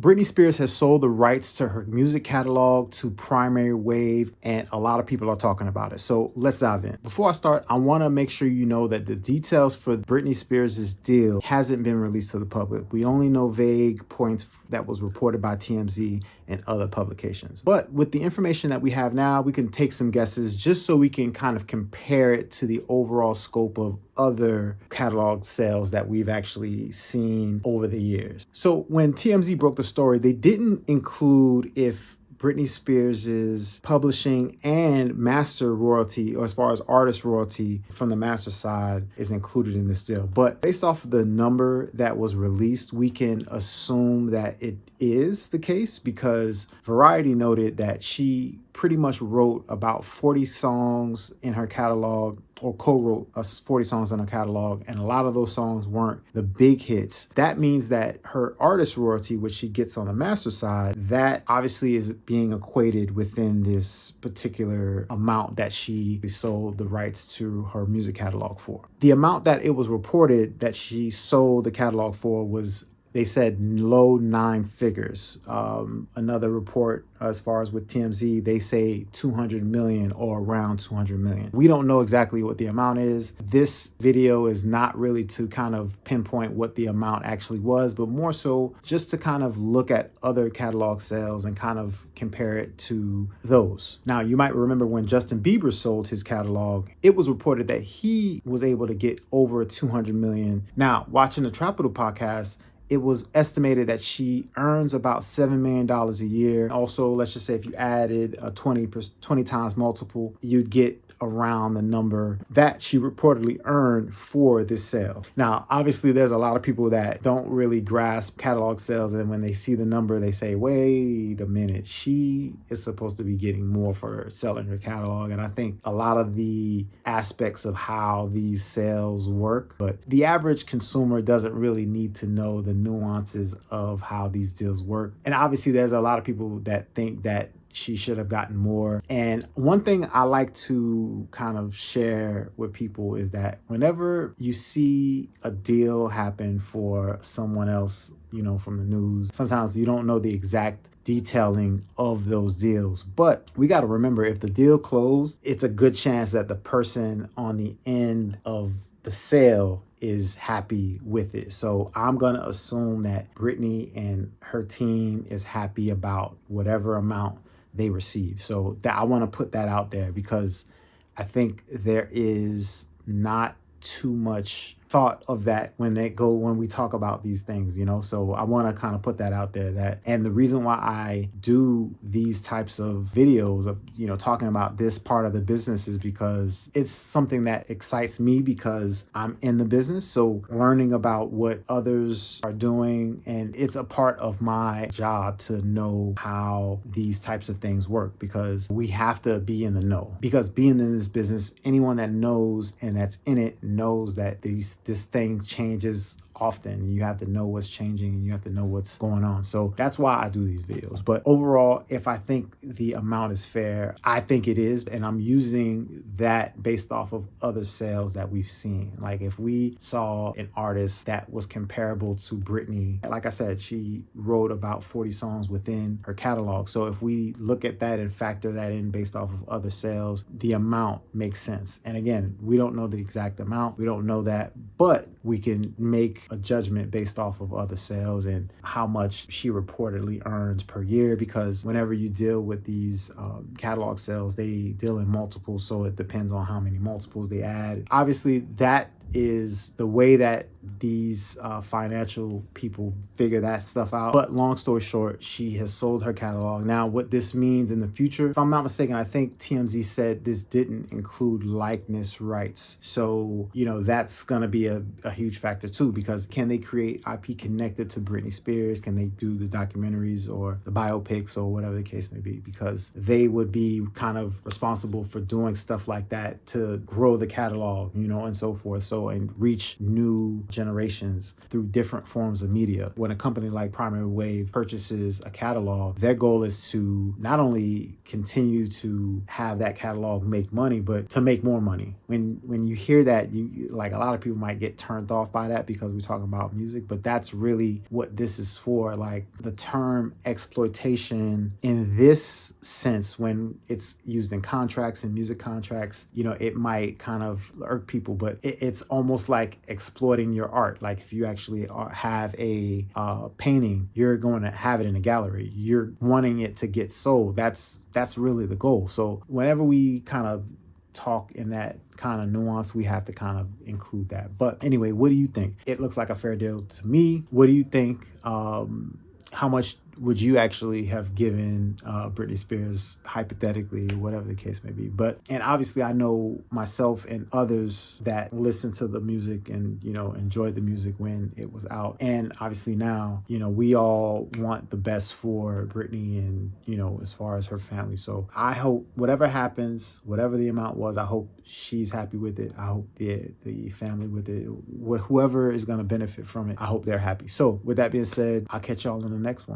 Britney Spears has sold the rights to her music catalog to Primary Wave, and a lot of people are talking about it. So let's dive in. Before I start, I want to make sure you know that the details for Britney Spears' deal hasn't been released to the public. We only know vague points that was reported by TMZ and other publications. But with the information that we have now, we can take some guesses just so we can kind of compare it to the overall scope of other catalog sales that we've actually seen over the years. So when TMZ broke the story, they didn't include if Britney Spears' publishing and master royalty, or as far as artist royalty from the master side, is included in this deal. But based off of the number that was released, we can assume that it is the case, because Variety noted that she pretty much wrote about 40 songs in her catalog, or co-wrote 40 songs in her catalog, and a lot of those songs weren't the big hits. That means that her artist royalty, which she gets on the master side, that obviously is being equated within this particular amount that she sold the rights to her music catalog for. The amount that it was reported that she sold the catalog for was, they said, low 9 figures. Another report, as far as with TMZ, they say 200 million or around 200 million. We don't know exactly what the amount is. This video is not really to kind of pinpoint what the amount actually was, but more so just to kind of look at other catalog sales and kind of compare it to those. Now, you might remember when Justin Bieber sold his catalog, it was reported that he was able to get over 200 million. Now, watching the Trapital podcast, it was estimated that she earns about $7 million a year. Also, let's just say if you added a 20 times multiple, you'd get around the number that she reportedly earned for this sale. Now, obviously, there's a lot of people that don't really grasp catalog sales, and when they see the number, they say, wait a minute, she is supposed to be getting more for selling her catalog. And I think a lot of the aspects of how these sales work, but the average consumer doesn't really need to know the nuances of how these deals work. And obviously, there's a lot of people that think that she should have gotten more. And one thing I like to kind of share with people is that whenever you see a deal happen for someone else, from the news, sometimes you don't know the exact detailing of those deals. But we got to remember, if the deal closed, it's a good chance that the person on the end of the sale is happy with it. So I'm going to assume that Britney and her team is happy about whatever amount they receive. So that I want to put that out there, because I think there is not too much thought of that when we talk about these things, so I want to kind of put that out there. And the reason why I do these types of videos of talking about this part of the business is because it's something that excites me, because I'm in the business. So learning about what others are doing, and it's a part of my job to know how these types of things work, because we have to be in the know. Because being in this business, anyone that knows and that's in it knows that this thing changes often. You have to know what's changing, and you have to know what's going on. So that's why I do these videos. But overall, if I think the amount is fair, I think it is. And I'm using that based off of other sales that we've seen. Like if we saw an artist that was comparable to Britney, like I said, she wrote about 40 songs within her catalog. So if we look at that and factor that in based off of other sales, the amount makes sense. And again, we don't know the exact amount. We don't know that, but we can make a judgment based off of other sales and how much she reportedly earns per year, because whenever you deal with these catalog sales, they deal in multiples, so it depends on how many multiples they add. Obviously, that is the way that these financial people figure that stuff out. But long story short, she has sold her catalog. Now, what this means in the future, if I'm not mistaken, I think TMZ said this didn't include likeness rights. So, that's going to be a huge factor too, because can they create IP connected to Britney Spears? Can they do the documentaries or the biopics or whatever the case may be? Because they would be kind of responsible for doing stuff like that to grow the catalog, and so forth. So So, and reach new generations through different forms of media. When a company like Primary Wave purchases a catalog, their goal is to not only continue to have that catalog make money, but to make more money. When you hear that, you like, a lot of people might get turned off by that because we're talking about music, but that's really what this is for. Like, the term exploitation in this sense, when it's used in contracts and music contracts, it might kind of irk people, but it's almost like exploiting your art. Like, if you actually have a painting, you're going to have it in a gallery. You're wanting it to get sold. That's really the goal. So whenever we kind of talk in that kind of nuance, we have to kind of include that. But anyway, what do you think? It looks like a fair deal to me. What do you think? How much would you actually have given Britney Spears, hypothetically, whatever the case may be? And obviously, I know myself and others that listened to the music and, enjoyed the music when it was out. And obviously now, we all want the best for Britney and, as far as her family. So I hope whatever happens, whatever the amount was, I hope she's happy with it. I hope the family with it, whoever is going to benefit from it, I hope they're happy. So with that being said, I'll catch y'all on the next one.